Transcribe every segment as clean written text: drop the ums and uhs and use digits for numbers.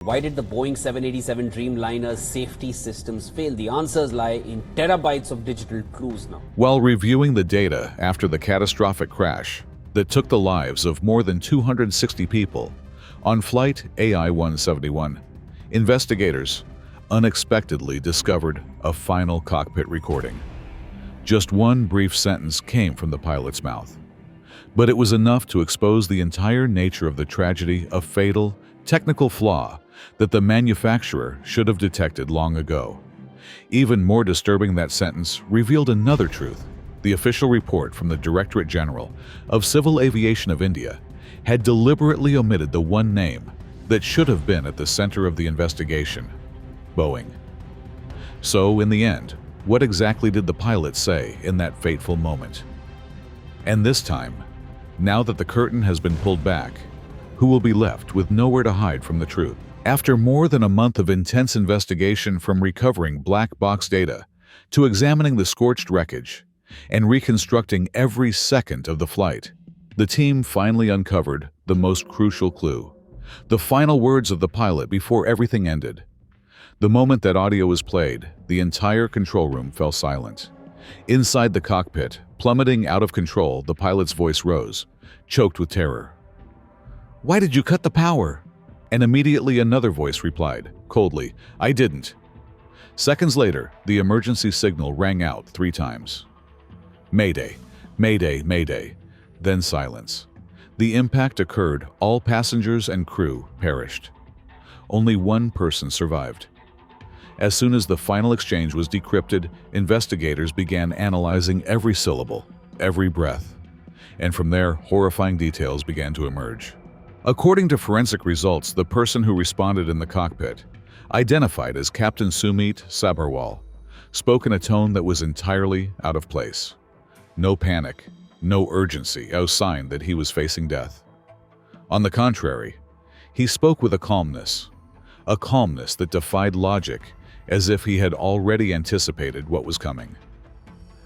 Why did the Boeing 787 Dreamliner's safety systems fail? The answers lie in terabytes of digital clues now. While reviewing the data after the catastrophic crash that took the lives of more than 260 people on flight AI-171, investigators unexpectedly discovered a final cockpit recording. Just one brief sentence came from the pilot's mouth, but it was enough to expose the entire nature of the tragedy, a fatal, technical flaw that the manufacturer should have detected long ago. Even more disturbing, that sentence revealed another truth. The official report from the Directorate General of Civil Aviation of India had deliberately omitted the one name that should have been at the center of the investigation: Boeing. So, in the end, what exactly did the pilot say in that fateful moment? And this time, now that the curtain has been pulled back, who will be left with nowhere to hide from the truth? After more than a month of intense investigation, from recovering black box data to examining the scorched wreckage and reconstructing every second of the flight, the team finally uncovered the most crucial clue, the final words of the pilot before everything ended. The moment that audio was played, the entire control room fell silent. Inside the cockpit, plummeting out of control, the pilot's voice rose, choked with terror. "Why did you cut the power?" And immediately another voice replied, coldly, "I didn't." Seconds later, the emergency signal rang out 3 times. Mayday, mayday, mayday. Then silence. The impact occurred. All passengers and crew perished. Only one person survived. As soon as the final exchange was decrypted, investigators began analyzing every syllable, every breath. And from there, horrifying details began to emerge. According to forensic results, the person who responded in the cockpit, identified as Captain Sumit Sabharwal, spoke in a tone that was entirely out of place. No panic, no urgency, a sign that he was facing death. On the contrary, he spoke with a calmness that defied logic, as if he had already anticipated what was coming.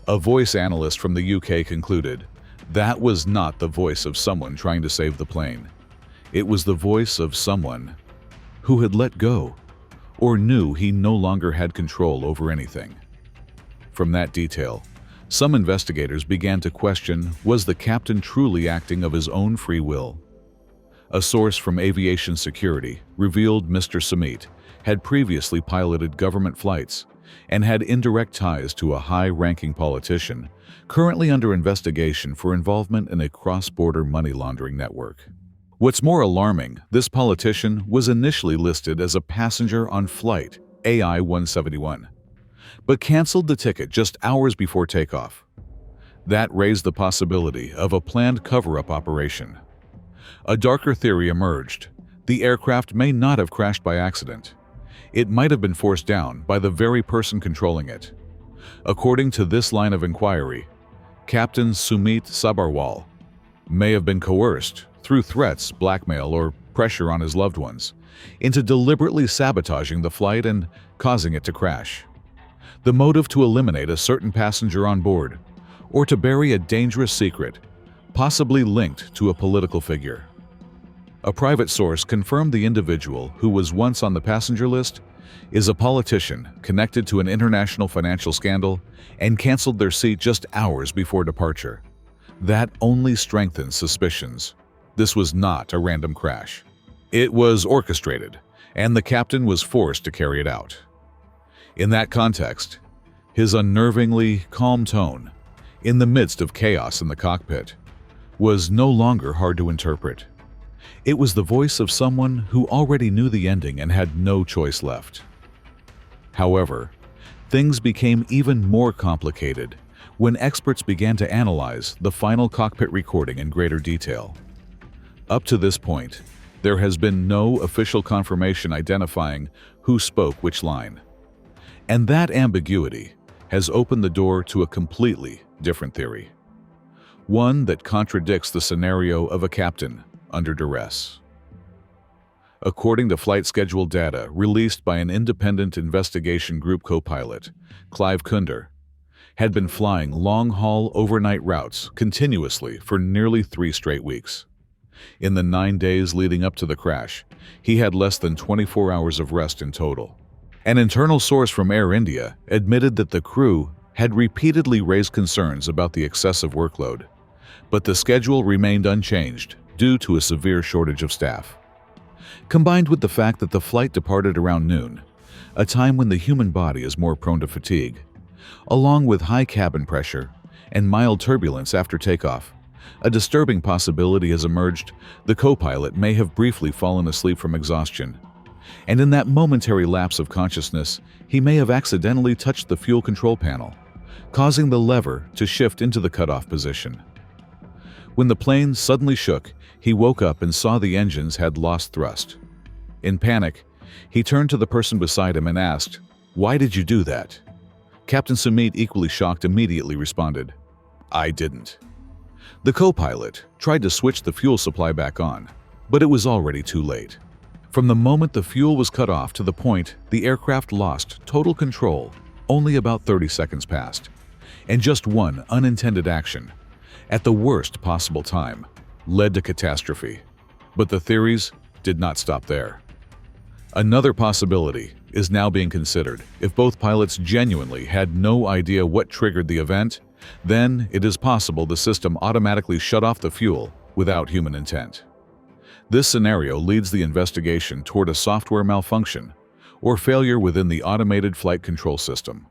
A voice analyst from the UK concluded that was not the voice of someone trying to save the plane. It was the voice of someone who had let go, or knew he no longer had control over anything. From that detail, some investigators began to question, was the captain truly acting of his own free will? A source from Aviation Security revealed Mr. Sumit had previously piloted government flights and had indirect ties to a high-ranking politician currently under investigation for involvement in a cross-border money laundering network. What's more alarming, this politician was initially listed as a passenger on flight AI-171, but canceled the ticket just hours before takeoff. That raised the possibility of a planned cover-up operation. A darker theory emerged. The aircraft may not have crashed by accident. It might have been forced down by the very person controlling it. According to this line of inquiry, Captain Sumit Sabharwal may have been coerced through threats, blackmail, or pressure on his loved ones into deliberately sabotaging the flight and causing it to crash. The motive: to eliminate a certain passenger on board, or to bury a dangerous secret, possibly linked to a political figure. A private source confirmed the individual, who was once on the passenger list, is a politician connected to an international financial scandal and canceled their seat just hours before departure. That only strengthens suspicions. This was not a random crash. It was orchestrated, and the captain was forced to carry it out. In that context, his unnervingly calm tone, in the midst of chaos in the cockpit, was no longer hard to interpret. It was the voice of someone who already knew the ending and had no choice left. However, things became even more complicated when experts began to analyze the final cockpit recording in greater detail. Up to this point, there has been no official confirmation identifying who spoke which line. And that ambiguity has opened the door to a completely different theory. One that contradicts the scenario of a captain under duress. According to flight schedule data released by an independent investigation group co-pilot, Clive Kunder, had been flying long-haul overnight routes continuously for nearly 3 straight weeks. In the 9 days leading up to the crash, he had less than 24 hours of rest in total. An internal source from Air India admitted that the crew had repeatedly raised concerns about the excessive workload, but the schedule remained unchanged due to a severe shortage of staff. Combined with the fact that the flight departed around noon, a time when the human body is more prone to fatigue, along with high cabin pressure and mild turbulence after takeoff, a disturbing possibility has emerged. The co-pilot may have briefly fallen asleep from exhaustion, and in that momentary lapse of consciousness, he may have accidentally touched the fuel control panel, causing the lever to shift into the cutoff position. When the plane suddenly shook, he woke up and saw the engines had lost thrust. In panic, he turned to the person beside him and asked, "Why did you do that?" Captain Sumit, equally shocked, immediately responded, "I didn't." The co-pilot tried to switch the fuel supply back on, but it was already too late. From the moment the fuel was cut off to the point the aircraft lost total control, only about 30 seconds passed, and just one unintended action, at the worst possible time, led to catastrophe. But the theories did not stop there. Another possibility is now being considered. If both pilots genuinely had no idea what triggered the event, then it is possible the system automatically shut off the fuel without human intent. This scenario leads the investigation toward a software malfunction or failure within the automated flight control system.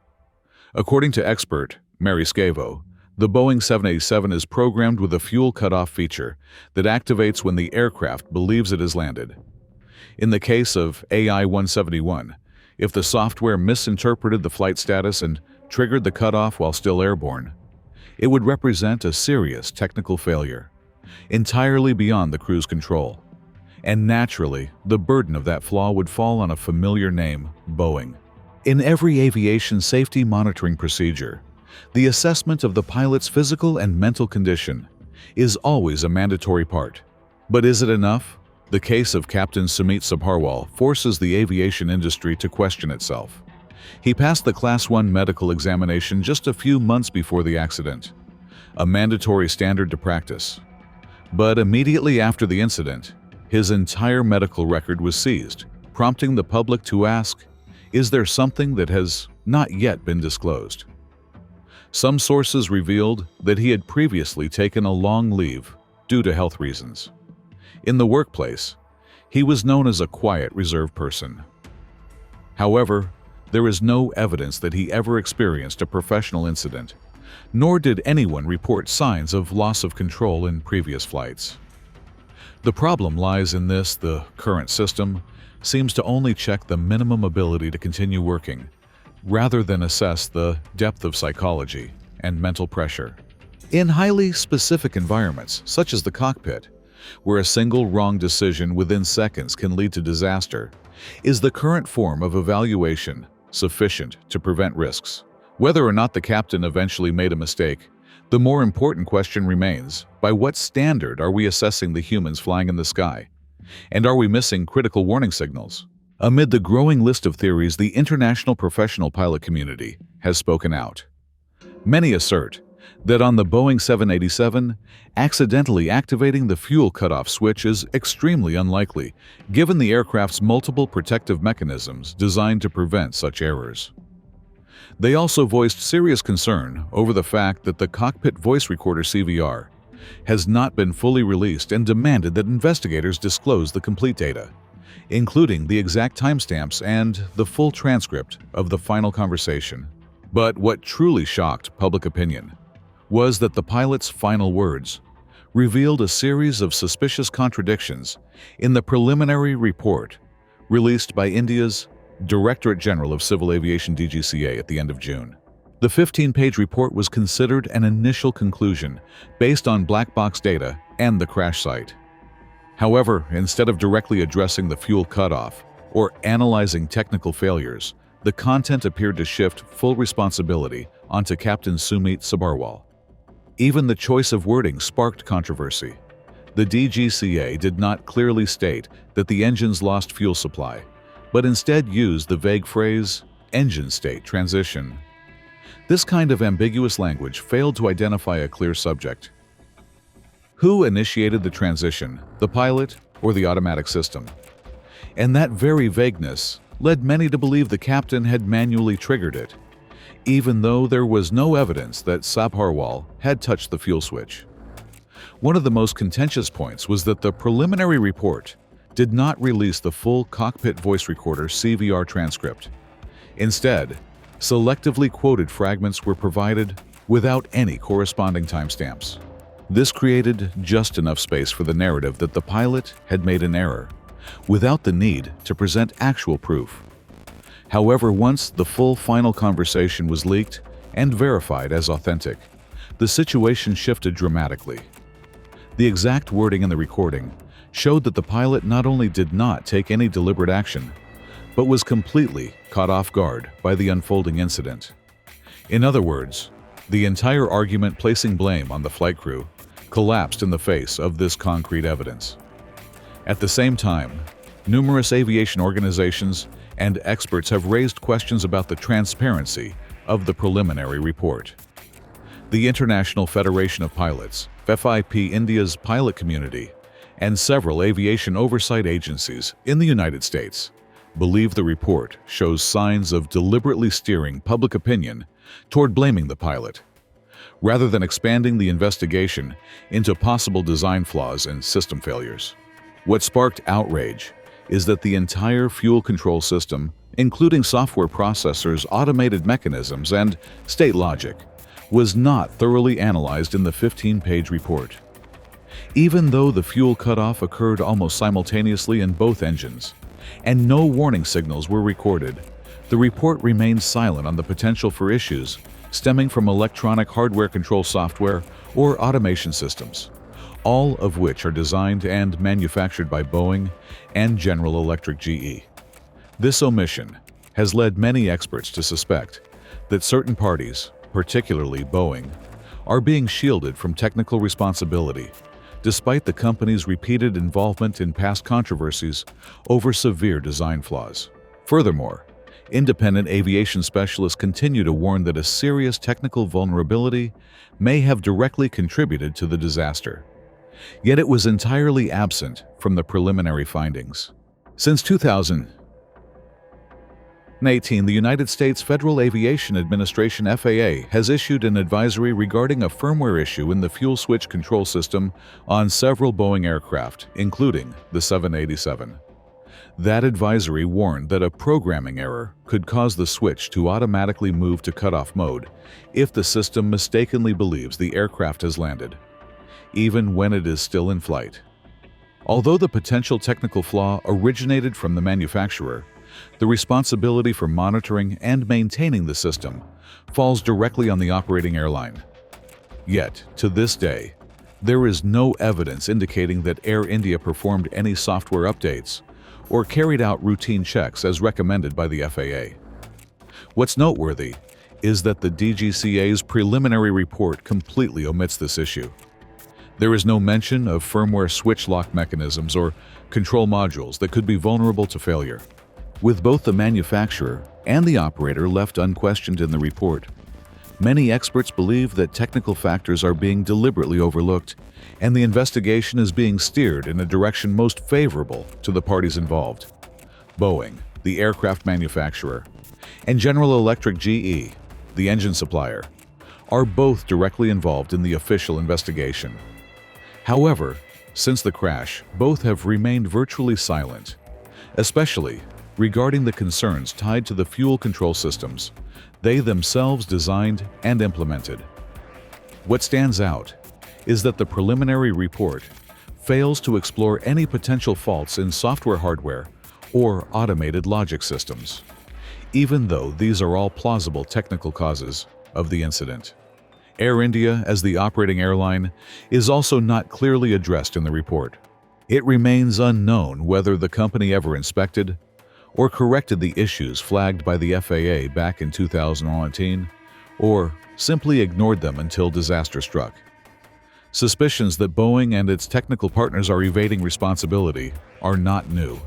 According to expert Mary Scavo, the Boeing 787 is programmed with a fuel cutoff feature that activates when the aircraft believes it has landed. In the case of AI-171, if the software misinterpreted the flight status and triggered the cutoff while still airborne, it would represent a serious technical failure, entirely beyond the crew's control. And naturally, the burden of that flaw would fall on a familiar name, Boeing. In every aviation safety monitoring procedure, the assessment of the pilot's physical and mental condition is always a mandatory part. But is it enough? The case of Captain Sumit Sabharwal forces the aviation industry to question itself. He passed the Class 1 medical examination just a few months before the accident, a mandatory standard to practice. But immediately after the incident, his entire medical record was seized, prompting the public to ask, is there something that has not yet been disclosed? Some sources revealed that he had previously taken a long leave due to health reasons. In the workplace, he was known as a quiet, reserved person. However, there is no evidence that he ever experienced a professional incident, nor did anyone report signs of loss of control in previous flights. The problem lies in this: the current system seems to only check the minimum ability to continue working, rather than assess the depth of psychology and mental pressure. In highly specific environments, such as the cockpit, where a single wrong decision within seconds can lead to disaster, is the current form of evaluation sufficient to prevent risks? Whether or not the captain eventually made a mistake, the more important question remains: by what standard are we assessing the humans flying in the sky? And are we missing critical warning signals? Amid the growing list of theories, the international professional pilot community has spoken out. Many assert that on the Boeing 787, accidentally activating the fuel cutoff switch is extremely unlikely, given the aircraft's multiple protective mechanisms designed to prevent such errors. They also voiced serious concern over the fact that the cockpit voice recorder CVR has not been fully released and demanded that investigators disclose the complete data, including the exact timestamps and the full transcript of the final conversation. But what truly shocked public opinion was that the pilot's final words revealed a series of suspicious contradictions in the preliminary report released by India's Directorate General of Civil Aviation DGCA at the end of June. The 15-page report was considered an initial conclusion based on black box data and the crash site. However, instead of directly addressing the fuel cutoff or analyzing technical failures, the content appeared to shift full responsibility onto Captain Sumit Sabharwal. Even the choice of wording sparked controversy. The DGCA did not clearly state that the engines lost fuel supply, but instead used the vague phrase, engine state transition. This kind of ambiguous language failed to identify a clear subject. Who initiated the transition, the pilot or the automatic system? And that very vagueness led many to believe the captain had manually triggered it, even though there was no evidence that Sabharwal had touched the fuel switch. One of the most contentious points was that the preliminary report did not release the full cockpit voice recorder CVR transcript. Instead, selectively quoted fragments were provided without any corresponding timestamps. This created just enough space for the narrative that the pilot had made an error, without the need to present actual proof. However, once the full final conversation was leaked and verified as authentic, the situation shifted dramatically. The exact wording in the recording showed that the pilot not only did not take any deliberate action, but was completely caught off guard by the unfolding incident. In other words, the entire argument placing blame on the flight crew collapsed in the face of this concrete evidence. At the same time, numerous aviation organizations and experts have raised questions about the transparency of the preliminary report. The International Federation of Pilots, FIP India's pilot community, and several aviation oversight agencies in the United States believe the report shows signs of deliberately steering public opinion toward blaming the pilot, rather than expanding the investigation into possible design flaws and system failures. What sparked outrage is that the entire fuel control system, including software processors, automated mechanisms, and state logic, was not thoroughly analyzed in the 15-page report. Even though the fuel cutoff occurred almost simultaneously in both engines, and no warning signals were recorded, the report remains silent on the potential for issues stemming from electronic hardware control software or automation systems, all of which are designed and manufactured by Boeing and General Electric GE. This omission has led many experts to suspect that certain parties, particularly Boeing, are being shielded from technical responsibility, despite the company's repeated involvement in past controversies over severe design flaws. Furthermore, independent aviation specialists continue to warn that a serious technical vulnerability may have directly contributed to the disaster. Yet it was entirely absent from the preliminary findings. Since 2018, the United States Federal Aviation Administration (FAA) has issued an advisory regarding a firmware issue in the fuel switch control system on several Boeing aircraft, including the 787. That advisory warned that a programming error could cause the switch to automatically move to cutoff mode if the system mistakenly believes the aircraft has landed, even when it is still in flight. Although the potential technical flaw originated from the manufacturer, the responsibility for monitoring and maintaining the system falls directly on the operating airline. Yet, to this day, there is no evidence indicating that Air India performed any software updates or carried out routine checks as recommended by the FAA. What's noteworthy is that the DGCA's preliminary report completely omits this issue. There is no mention of firmware switch lock mechanisms or control modules that could be vulnerable to failure. With both the manufacturer and the operator left unquestioned in the report, many experts believe that technical factors are being deliberately overlooked and the investigation is being steered in a direction most favorable to the parties involved. Boeing, the aircraft manufacturer, and General Electric GE, the engine supplier, are both directly involved in the official investigation. However, since the crash, both have remained virtually silent, especially regarding the concerns tied to the fuel control systems they themselves designed and implemented. What stands out is that the preliminary report fails to explore any potential faults in software hardware or automated logic systems, even though these are all plausible technical causes of the incident. Air India, as the operating airline, is also not clearly addressed in the report. It remains unknown whether the company ever inspected or corrected the issues flagged by the FAA back in 2019, or simply ignored them until disaster struck. Suspicions that Boeing and its technical partners are evading responsibility are not new.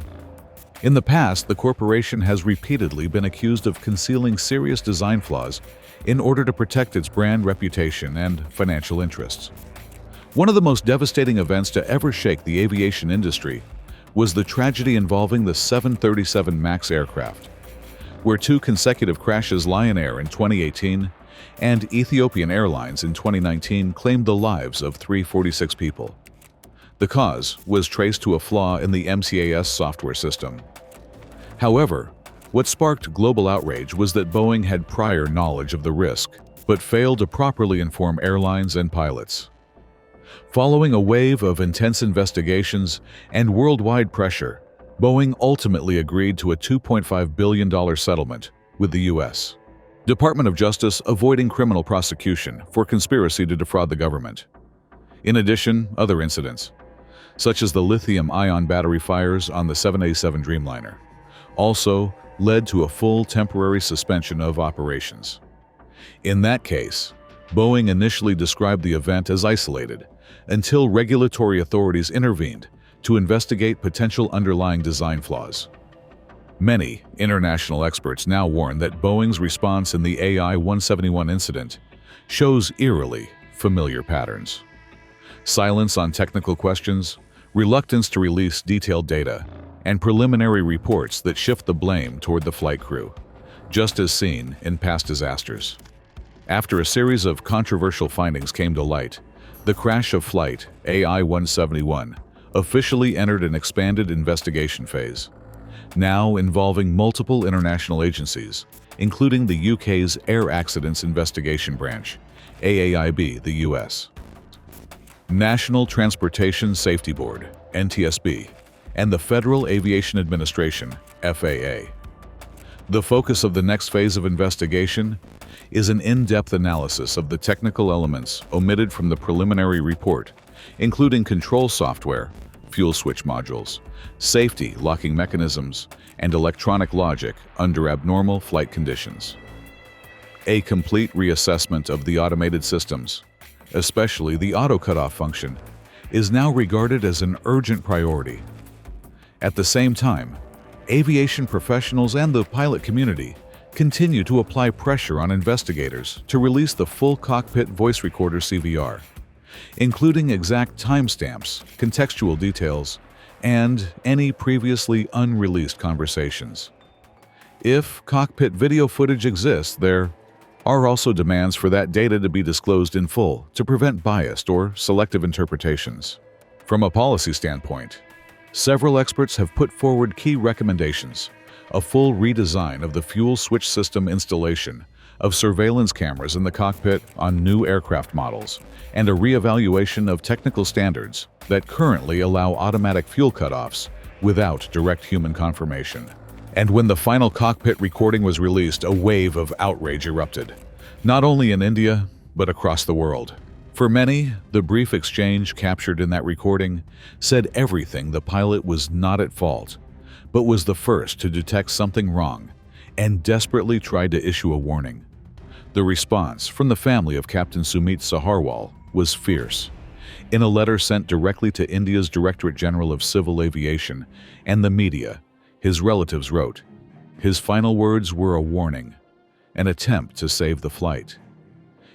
In the past, the corporation has repeatedly been accused of concealing serious design flaws in order to protect its brand reputation and financial interests. One of the most devastating events to ever shake the aviation industry was the tragedy involving the 737 MAX aircraft, where two consecutive crashes, Lion Air in 2018 and Ethiopian Airlines in 2019, claimed the lives of 346 people. The cause was traced to a flaw in the MCAS software system. However, what sparked global outrage was that Boeing had prior knowledge of the risk, but failed to properly inform airlines and pilots. Following a wave of intense investigations and worldwide pressure, Boeing ultimately agreed to a $2.5 billion settlement with the U.S. Department of Justice, avoiding criminal prosecution for conspiracy to defraud the government. In addition, other incidents, such as the lithium-ion battery fires on the 787 Dreamliner, also led to a full temporary suspension of operations. In that case, Boeing initially described the event as isolated until regulatory authorities intervened to investigate potential underlying design flaws. Many international experts now warn that Boeing's response in the AI-171 incident shows eerily familiar patterns. Silence on technical questions, reluctance to release detailed data, and preliminary reports that shift the blame toward the flight crew, just as seen in past disasters. After a series of controversial findings came to light, the crash of flight AI-171 officially entered an expanded investigation phase, now involving multiple international agencies, including the UK's Air Accidents Investigation Branch, AAIB, the US, National Transportation Safety Board, NTSB, and the Federal Aviation Administration, FAA. The focus of the next phase of investigation is an in-depth analysis of the technical elements omitted from the preliminary report, including control software, fuel switch modules, safety locking mechanisms, and electronic logic under abnormal flight conditions. A complete reassessment of the automated systems, especially the auto cutoff function, is now regarded as an urgent priority. At the same time, aviation professionals and the pilot community continue to apply pressure on investigators to release the full cockpit voice recorder CVR, including exact timestamps, contextual details, and any previously unreleased conversations. If cockpit video footage exists, there are also demands for that data to be disclosed in full to prevent biased or selective interpretations. From a policy standpoint, several experts have put forward key recommendations: a full redesign of the fuel switch system installation, of surveillance cameras in the cockpit on new aircraft models, and a reevaluation of technical standards that currently allow automatic fuel cutoffs without direct human confirmation. And when the final cockpit recording was released, a wave of outrage erupted, not only in India, but across the world. For many, the brief exchange captured in that recording said everything. The pilot was not at fault, but was the first to detect something wrong and desperately tried to issue a warning. The response from the family of Captain Sumit Saharwal was fierce. In a letter sent directly to India's Directorate General of Civil Aviation and the media, his relatives wrote, his final words were a warning, an attempt to save the flight.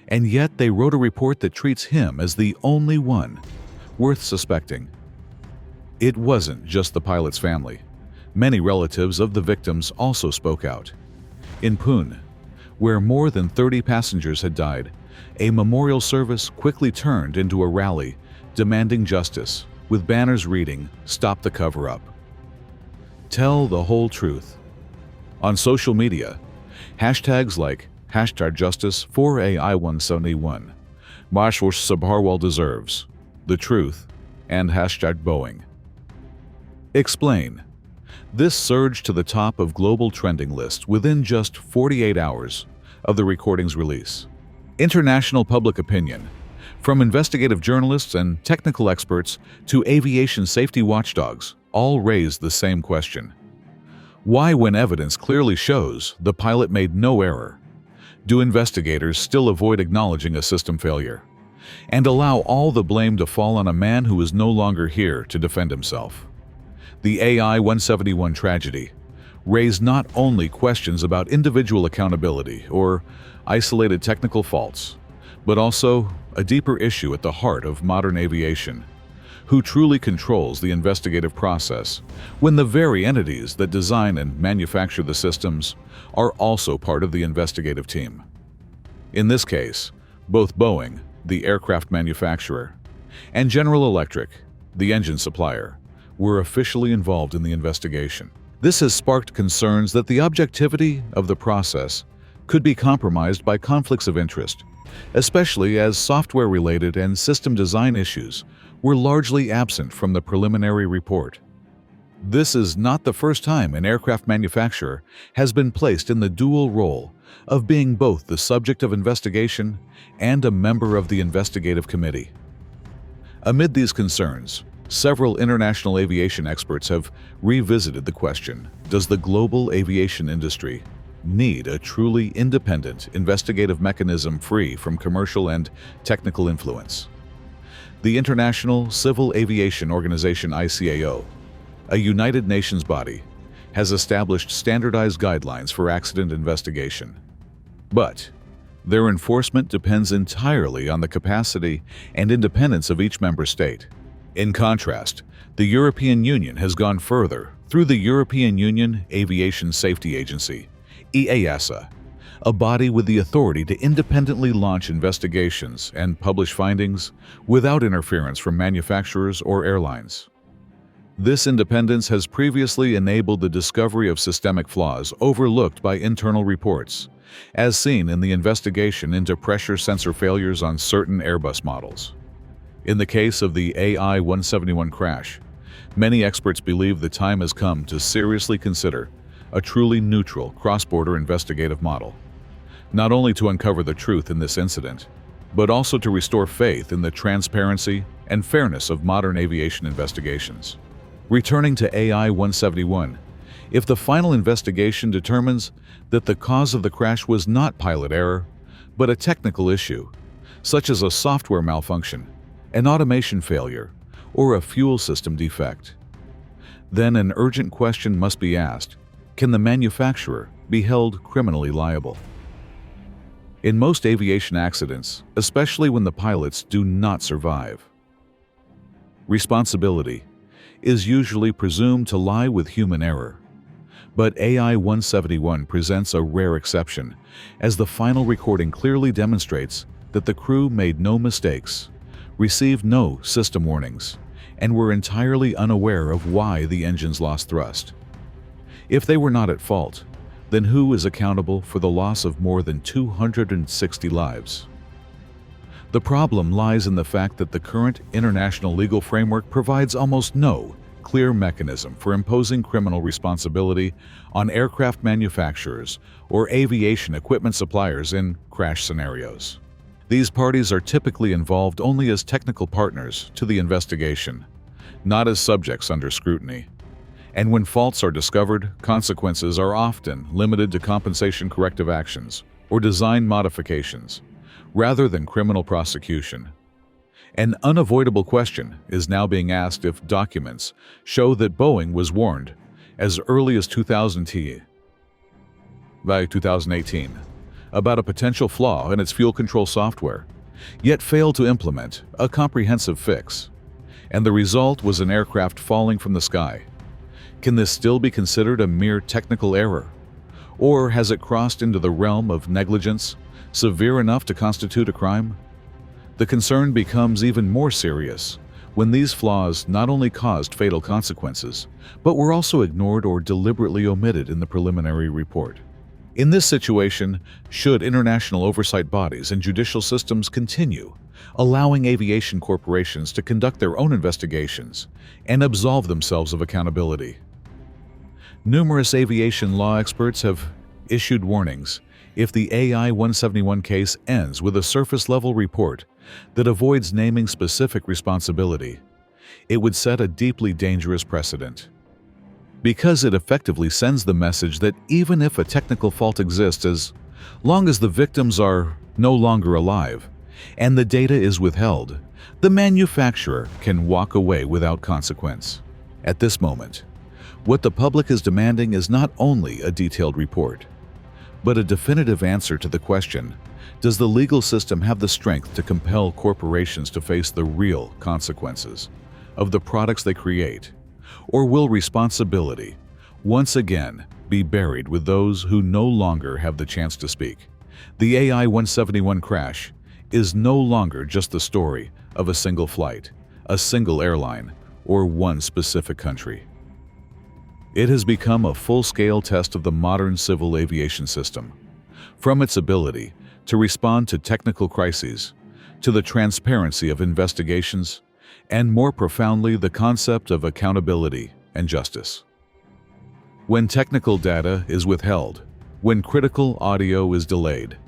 And yet they wrote a report that treats him as the only one worth suspecting. It wasn't just the pilot's family. Many relatives of the victims also spoke out. In Pune, where more than 30 passengers had died, a memorial service quickly turned into a rally demanding justice, with banners reading, "Stop the cover-up. Tell the whole truth." On social media, hashtags like #Justice for AI-171, Marshal Sabharwal deserves, the truth, and #Boeing. Explain. This surged to the top of global trending lists within just 48 hours of the recording's release. International public opinion, from investigative journalists and technical experts to aviation safety watchdogs, all raised the same question. Why, when evidence clearly shows the pilot made no error, do investigators still avoid acknowledging a system failure and allow all the blame to fall on a man who is no longer here to defend himself? The AI-171 tragedy raised not only questions about individual accountability or isolated technical faults, but also a deeper issue at the heart of modern aviation. Who truly controls the investigative process when the very entities that design and manufacture the systems are also part of the investigative team? In this case, both Boeing, the aircraft manufacturer, and General Electric, the engine supplier, were officially involved in the investigation. This has sparked concerns that the objectivity of the process could be compromised by conflicts of interest, especially as software-related and system design issues were largely absent from the preliminary report. This is not the first time an aircraft manufacturer has been placed in the dual role of being both the subject of investigation and a member of the investigative committee. Amid these concerns, several international aviation experts have revisited the question: does the global aviation industry need a truly independent investigative mechanism free from commercial and technical influence? The International Civil Aviation Organization (ICAO), a United Nations body, has established standardized guidelines for accident investigation. But their enforcement depends entirely on the capacity and independence of each member state. In contrast, the European Union has gone further through the European Union Aviation Safety Agency, EASA, a body with the authority to independently launch investigations and publish findings without interference from manufacturers or airlines. This independence has previously enabled the discovery of systemic flaws overlooked by internal reports, as seen in the investigation into pressure sensor failures on certain Airbus models. In the case of the AI-171 crash, many experts believe the time has come to seriously consider a truly neutral cross-border investigative model, not only to uncover the truth in this incident, but also to restore faith in the transparency and fairness of modern aviation investigations. Returning to AI-171, if the final investigation determines that the cause of the crash was not pilot error, but a technical issue, such as a software malfunction, an automation failure, or a fuel system defect, then an urgent question must be asked: can the manufacturer be held criminally liable? In most aviation accidents, especially when the pilots do not survive, responsibility is usually presumed to lie with human error. But AI-171 presents a rare exception, as the final recording clearly demonstrates that the crew made no mistakes, received no system warnings, and were entirely unaware of why the engines lost thrust. If they were not at fault, then who is accountable for the loss of more than 260 lives? The problem lies in the fact that the current international legal framework provides almost no clear mechanism for imposing criminal responsibility on aircraft manufacturers or aviation equipment suppliers in crash scenarios. These parties are typically involved only as technical partners to the investigation, not as subjects under scrutiny. And when faults are discovered, consequences are often limited to compensation corrective actions or design modifications, rather than criminal prosecution. An unavoidable question is now being asked if documents show that Boeing was warned as early as 2018 about a potential flaw in its fuel control software, yet failed to implement a comprehensive fix, and the result was an aircraft falling from the sky. Can this still be considered a mere technical error? Or has it crossed into the realm of negligence, severe enough to constitute a crime? The concern becomes even more serious when these flaws not only caused fatal consequences, but were also ignored or deliberately omitted in the preliminary report. In this situation, should international oversight bodies and judicial systems continue allowing aviation corporations to conduct their own investigations and absolve themselves of accountability? Numerous aviation law experts have issued warnings if the AI-171 case ends with a surface-level report that avoids naming specific responsibility. It would set a deeply dangerous precedent, because it effectively sends the message that even if a technical fault exists, as long as the victims are no longer alive and the data is withheld, the manufacturer can walk away without consequence. At this moment, what the public is demanding is not only a detailed report, but a definitive answer to the question: Does the legal system have the strength to compel corporations to face the real consequences of the products they create? Or will responsibility once again be buried with those who no longer have the chance to speak? The AI-171 crash is no longer just the story of a single flight, a single airline, or one specific country. It has become a full-scale test of the modern civil aviation system, from its ability to respond to technical crises, to the transparency of investigations, and more profoundly, the concept of accountability and justice. When technical data is withheld, when critical audio is delayed,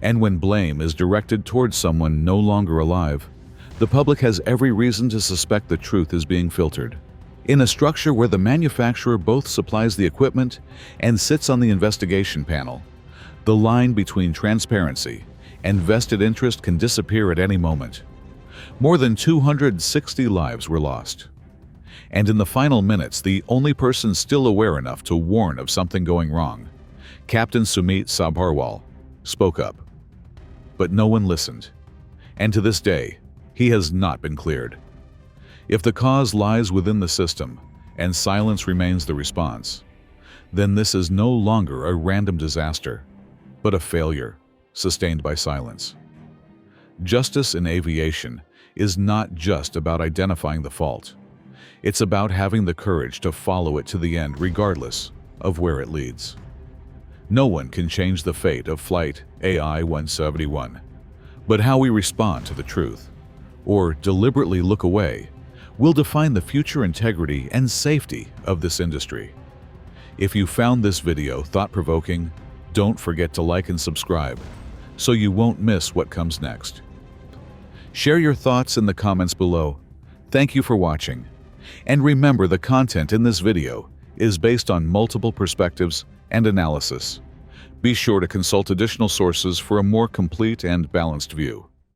and when blame is directed towards someone no longer alive, the public has every reason to suspect the truth is being filtered. In a structure where the manufacturer both supplies the equipment and sits on the investigation panel, the line between transparency and vested interest can disappear at any moment. More than 260 lives were lost. And in the final minutes, the only person still aware enough to warn of something going wrong, Captain Sumit Sabharwal, spoke up. But no one listened. And to this day, he has not been cleared. If the cause lies within the system and silence remains the response, then this is no longer a random disaster, but a failure sustained by silence. Justice in aviation is not just about identifying the fault. It's about having the courage to follow it to the end regardless of where it leads. No one can change the fate of Flight AI-171, but how we respond to the truth, or deliberately look away, will define the future integrity and safety of this industry. If you found this video thought-provoking, don't forget to like and subscribe so you won't miss what comes next. Share your thoughts in the comments below. Thank you for watching. And remember, the content in this video is based on multiple perspectives and analysis. Be sure to consult additional sources for a more complete and balanced view.